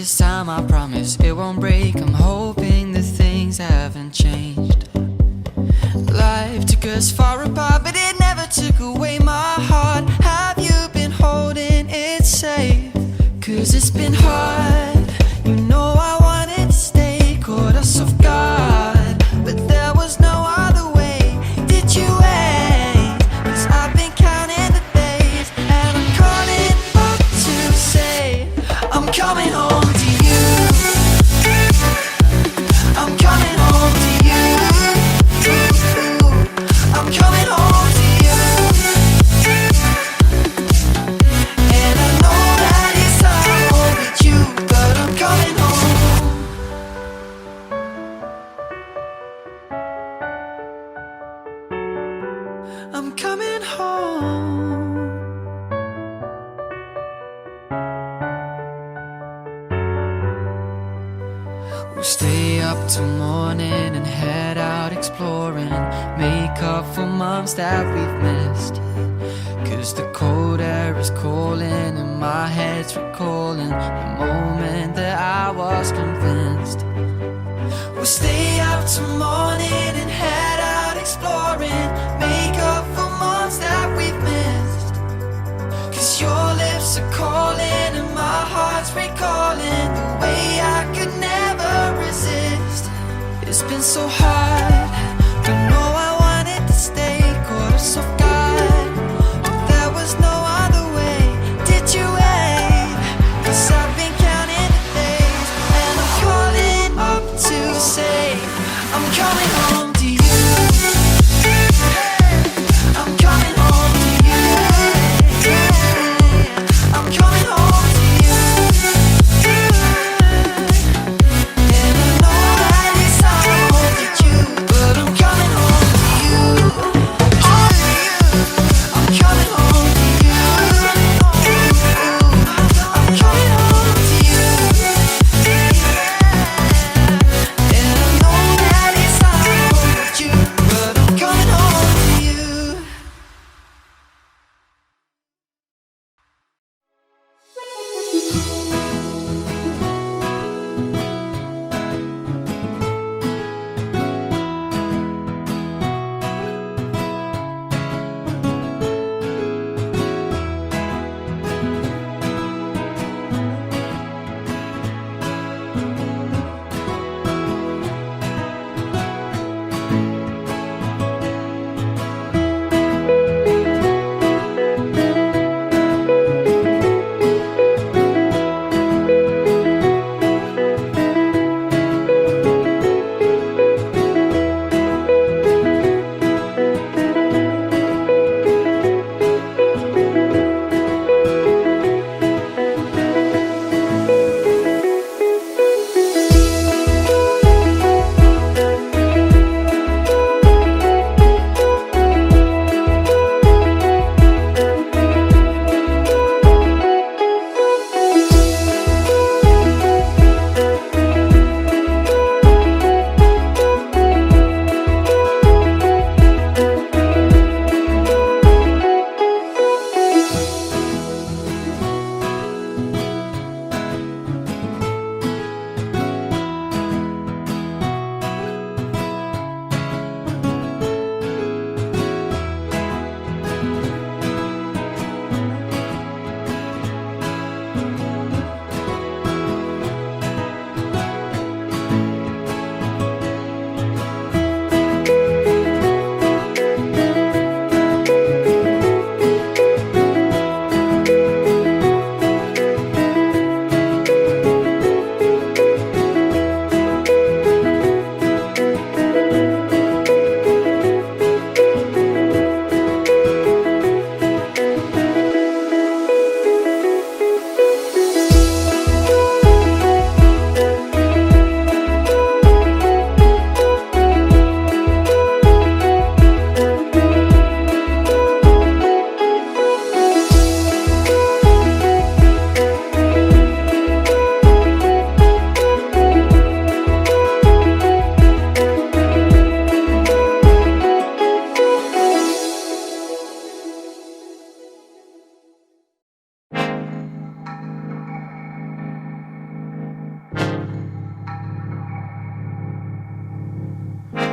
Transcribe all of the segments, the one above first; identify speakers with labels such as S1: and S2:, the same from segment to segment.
S1: this time I promise it won't break. I'm hoping that things haven't changed. Life took us far apart, but it never took away my heart. Have you been holding it safe? 'Cause it's been hard. You know I wanted to stay, caught us off guard, but there was no other way. Did you wait? 'Cause I've been counting the days, and I'm calling up to say I'm coming home to you. I'm coming home to you. I'm coming home to you. And I know that it's hard with you, but I'm coming home. I'm coming home. We'll stay up till morning and head out exploring, make up for months that we've missed. 'Cause the cold air is calling and my head's recalling the moment that I was convinced. We'll stay up till morning and head out exploring, make up for months that we've missed. 'Cause your lips are calling and my heart's recalling the way I could never resist. It's been so hard, but no, I wanted to stay, caught us off guard, but there was no other way. Did you wait? 'Cause I've been counting the days, and I'm calling up to say I'm coming home to you. I'm coming home to you. I'm coming home to you. And I know that it's hard with you.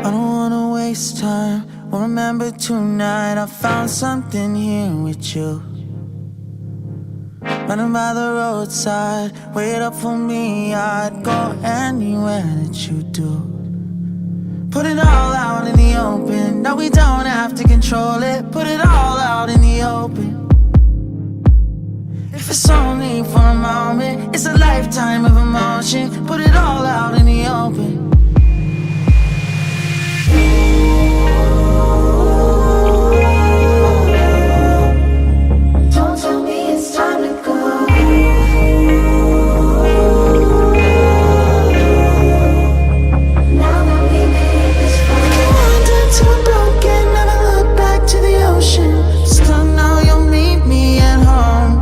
S1: I don't wanna waste time. Well, remember tonight I found something here with you. Running by the roadside, wait up for me. I'd go anywhere that you do. Put it all out in the open. No, we don't have to control it. Put it all out in the open. If it's only for a moment, it's a lifetime of emotion. Put it all out in the open. Don't tell me it's time to go. Now that we made this far, wandered to a broken, never look back to the ocean. Still know you'll meet me at home.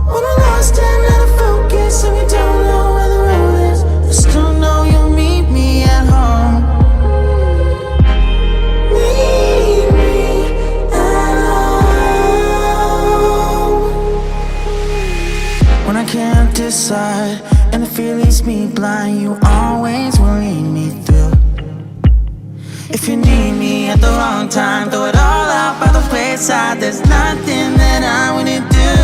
S1: When we're lost and out of focus and we don't know where the road is, I still know you'll meet me at home. Meet me at home. When I can't decide and the fear leaves me blind, you always will lead me through. If you need me at the wrong time, throw it all out by the wayside. There's nothing that I wouldn't do.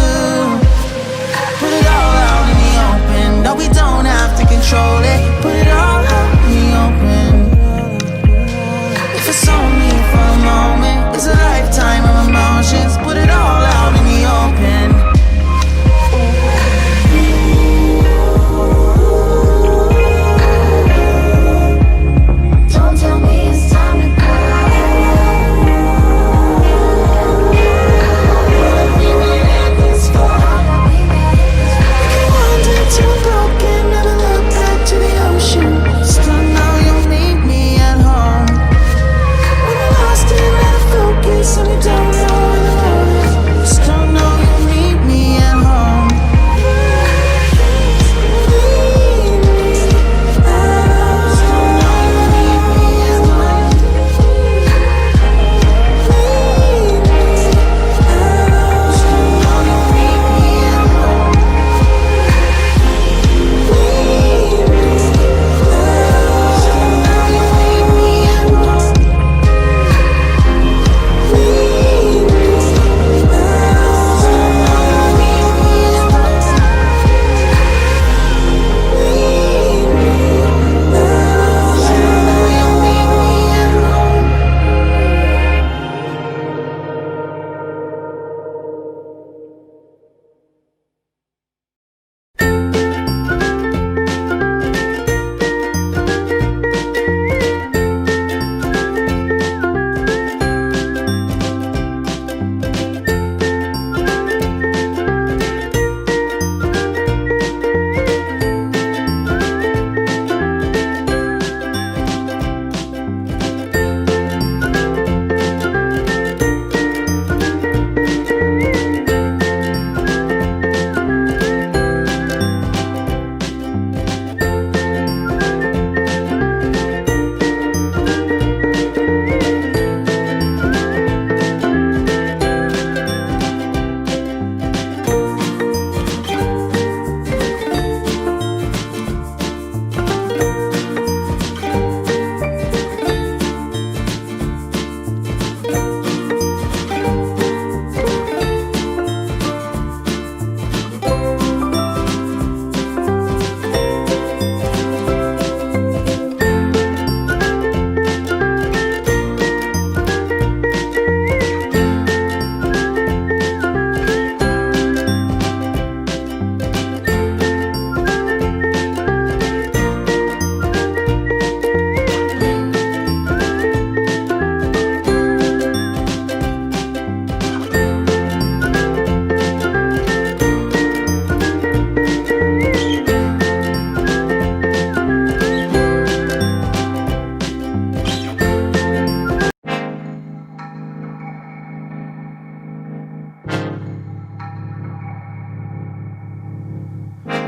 S1: Put it all out in the open. No, we don't have to control it. Put it all out in the open. If it's only for a moment, it's a lifetime of emotions. Put it all out in the open. Don't tell me it's time to go. We made it this far. Too broken, never look back to the ocean. Still know you'll meet me at home. When we're lost and out of focus and we don't know where the road is, still know you'll meet me at home. Meet me at home. Still know you'll meet me at home. Meet me at home. Still know you'll meet me at home.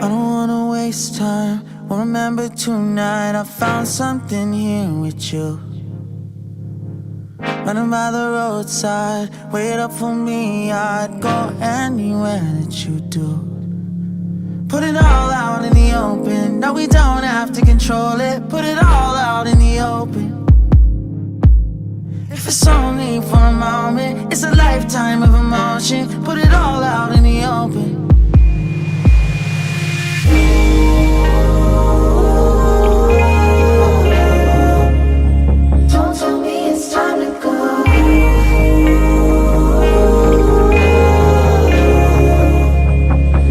S1: I don't wanna waste time. Well, remember tonight I found something here with you. Running by the roadside, wait up for me. I'd go anywhere that you do. Put it all out in the open. No, we don't have to control it. Put it all out in the open. it's only for a moment, it's a lifetime of emotion. Put it all out in the open. Don't tell me it's time to go.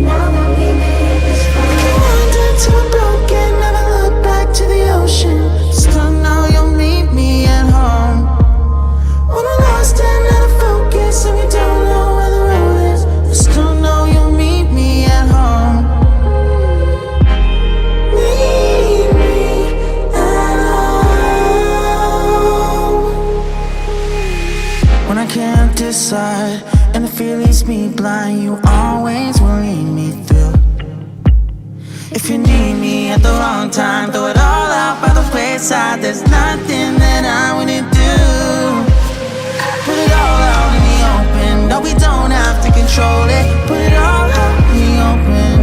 S1: Now that we made this far, wandered till we're broken, never look back to the ocean. Still know you'll meet me at home. When we're lost and out of focus and we don't know where the road is, I still know you'll meet me at home. Meet me at home. When I can't decide and the fear leaves me blind, you always will lead me through. If you need me at the wrong time, throw it all out by the wayside. There's nothing that I wouldn't do. Put it all out in the open. No, we don't have to control it. Put it all out in the open.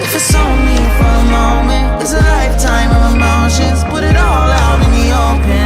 S1: If it's only for a moment, it's a lifetime of emotions. Put it all out in the open.